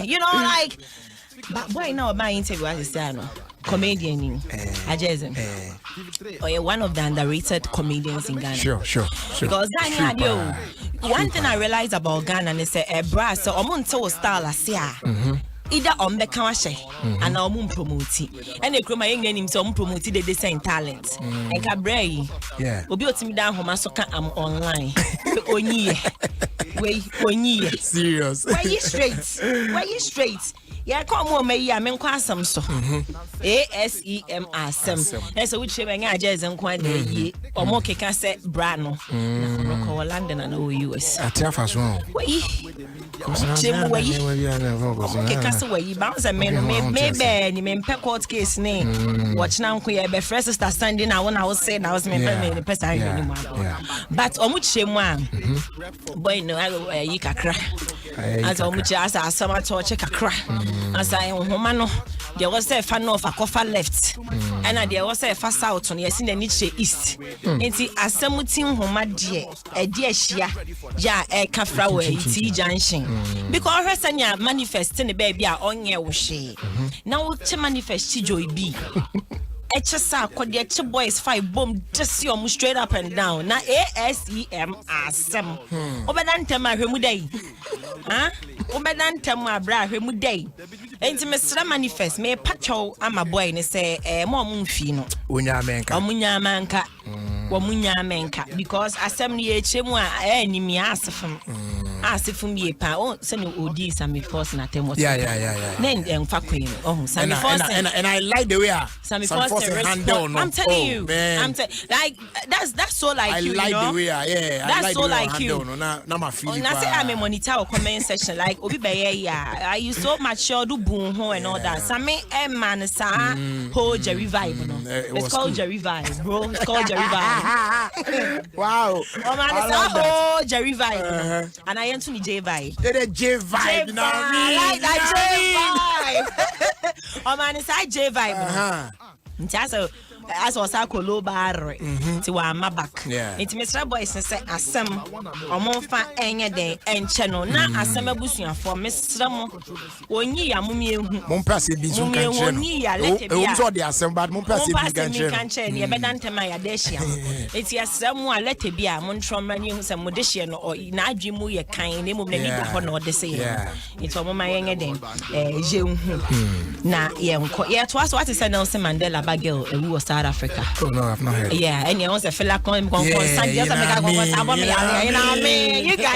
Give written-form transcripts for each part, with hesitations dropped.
You know, like, but boy, now my interview as a comedian, Ajazem. Or one of the underrated comedians in Ghana. Sure. Because Ghana, one thing I realized about Ghana is a brass or Monto style as either on the Kawashi and our moon promoting. And they come in him some promoted the same talent. And Cabray, Obi me down home, I'm online. Wait, serious. Why you straight? Yeah, come on, me. I'm in Quasam so. ASEM Asem. That's which I just and quite or more can say Brano. Or London and US. I tell us wrong. Jim, you bounce a man, maybe you mean Peckwood case name. Watch now, queer, be first start standing. I was saying I was me the person anymore. But much shame one. Boy, no, I cry. As much as I summer torture cry. As I am Homano, there was a fan of a coffer left, and there was a fast out on yes in the niche east. And see, as some team Homa dear, a dear shia, a cafrawe, T junction. Because her son manifesting the baby are on your she. Now to manifest Joy B. HSA called the boys 5 boom just see almost straight up and down. Now ASEM Asem. Obedante my Remuday. Huh? Obedante my bra Remuday. Enti Mr. Manifest me pacho ama boy ne say mo mumfino. Munyamanka. Munyamanka because asem ni echemu a ni mi asefum. Asefum ye pa oh say no odi Sammy Force na temo. Yeah. Then emfa queen. Oh Sammy Force. And I like the way Sammy Force I'm telling you. I'm like that's so like I you. I like the way that's like so like you. Na my feeling. I say I'm a monitor or comment section like obi be are you so mature do boom ho and all that. Sammy man sa whole Jerry vibe no. It's called Jerry vibe, bro. It's called Jerry vibe. Wow. Oh man, it's a whole Jerry vibe. And I Anthony J vibe. The J vibe, you know what I like that J vibe. Oh man, it's a J vibe. As was a colo bar to my back. It's Mr. Boys and say, as some or more fat any day and channel. Now, as some abusian for Mr. One year, Mummy, Mompassi, the assembly, Mompassi, can't change your bedante my adesia. It's yes, someone let it be a Montron, you some modician or Najimu, your kind name of the honor the same. It's all my young day. Now, yeah, it was what is Nelson Mandela Bagel, who was South Africa. Oh no, I've not heard. Yeah, and you also feel like you got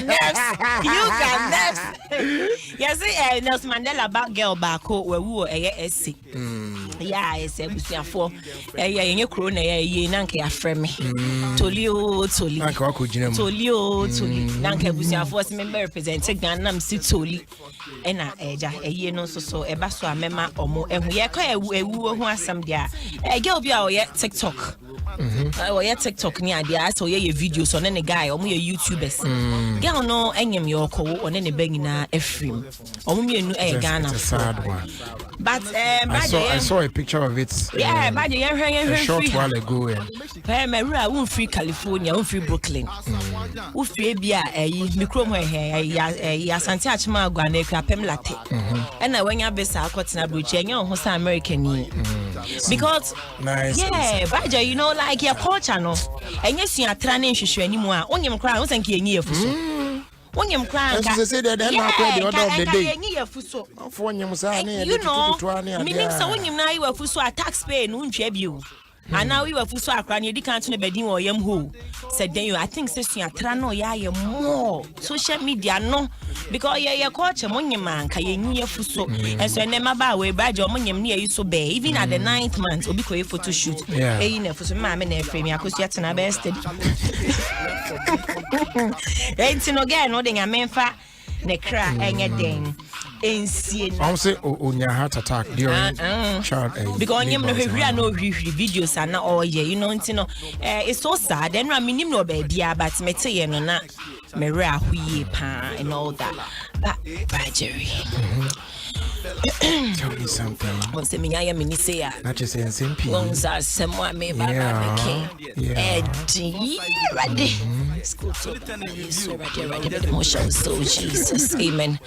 nerves. Yes, Nelson Mandela back girl back where we were a SC. Yeah, I said we see for a crone a nanke a frame. Tolio, nanke was your first member representing Ganam Sitoli and a year no so a basso mema or more, and we are quite a woo who has some there. A girl be our TikTok. Or your TikTok near the I saw your videos on any guy or your YouTubers. Girl no any your call on any begging a frame. Or me no a Ghana. Sad one. But I saw a picture of it. Yeah, but a short while ago. I won't free California, won't free Brooklyn. Who free Bia a micro hair, Santi Achma Guaneca Pemlate. And I went your best out na bridge and your host American. Because nice. Yeah, Baja, you know, like your culture, no. And yes, you are training issue anymore. On your crown, was thank you for so. When you cry, they say that the order of the day. You know, meaning so when you now you were for so a taxpayer, no you. And now we were for so a cranny, you can't be bedding or yam who said then you. I think sister Trano, ya more social media, no, because your culture, when your man can you for so. And so, never bow way, badge or money near you so bay, even at the 9th month, or be a photo shoot. Yeah, for some mamma and frame, I could yet an bested. Ain't no again, no thing I mean for the crack and a ding. I'll say on your heart attack during child because you know no videos are not all year, you know, it's so sad. Then I mean, no baby, but me tell you, no, not me rare pa and all that. But Jerry. Tell me something. Once me I am say not just saying simple. Once someone me Eddie ready. School to so Jesus, amen.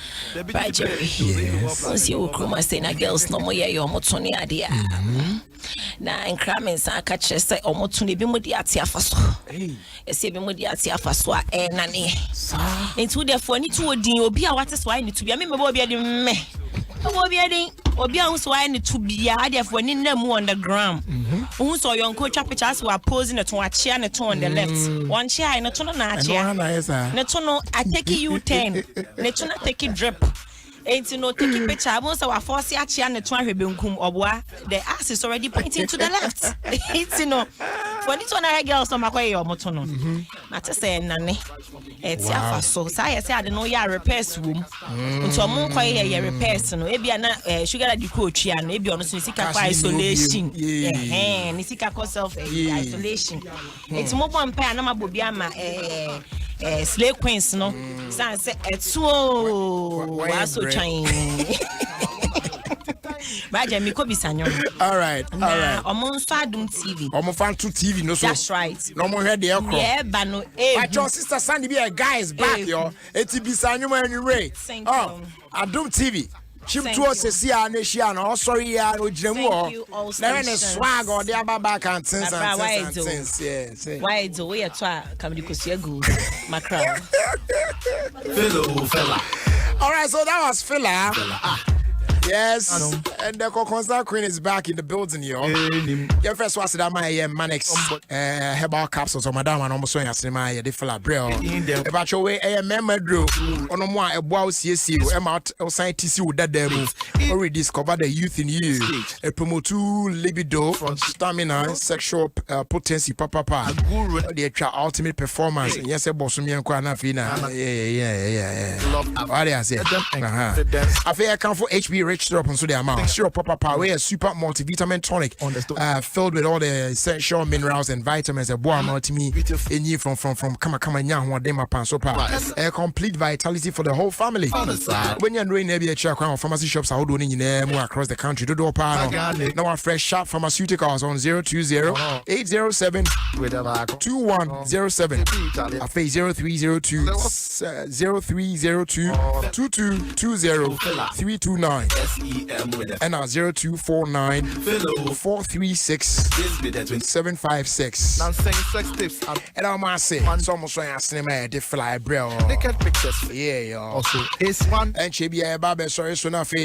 Right, Jerry. Yes. Once you come say na girls no more your motoni adia. Na enkramen sa ka che say omotuni bi mudi ate afaso. Ese bi mudi ate afaso a nane. Ntu therefore ni to odin obi a wate so ai ni to bia me obi ade me. Obi ade obi a so ai ni to bia therefore ni na mu on the ground. Who so your coach pictures were posing it to a chair and on the left. One chair and a ton na chair. Netono I take you 10. Netona take it drip. Ain't no taking picture. I want to force ya chair and try benkum obwa. The ass is already pointing to the left. It's no. For this one I girls no makoy your motono. Mata say nane. It's ya so. Say I don't know ya repairs room. Unto mo koy ya repairs no. Ebi na sugar daddy coach ya no. Ebi ono so sika kwa isolation. Ni sika kwa self isolation. It's mo bon pa na mabobi ama slay queens no. Say etuo wa so trying. Baja mi ko bisanyo. All right. Omo nso Adum TV. Omo fan to TV no so. That's right. No more head the ekro. Yeah, but no But your sister Sandy be a guy is back yo. Eti bisanyo ma anyway. Oh, Adum TV. Chim to us see an Asian or sorry ya no jemu. Na when swag or the ababa can sense and sense. Yes. Why do we at come to see good macro. Fella. All right, so that was Fella. Yes, and the Concert Queen is back in the building, yo. Your first was that my Manix herbal capsules or Madame and almost showing us in my Fella Braille. About your way, a member drew on a more a wow CSU, out outside TC with that demo. Or rediscover the youth in you, a promote libido, stamina, sexual potency, papa, the ultimate performance. Yes, a boss me and Quanafina. Yeah. What I say, I feel I come for HB Rich syrup on so the amount. Syrup Papa Power, a super multivitamin tonic, filled with all the essential minerals and vitamins. A boa multimi in you from Kama Nyang, one day my pansopa. A complete vitality for the whole family. When you're doing maybe a check on pharmacy shops, how doing in more across the country. Do do panel. Now our fresh sharp pharmaceuticals on 020-807-2107. I face 0302-0302-2220-329. And our 0249-436-756. And our mass it's almost like a cinema de fly bro. Naked pictures. Yeah, yo. Also, it's one and she be a barber, sorry, so nothing.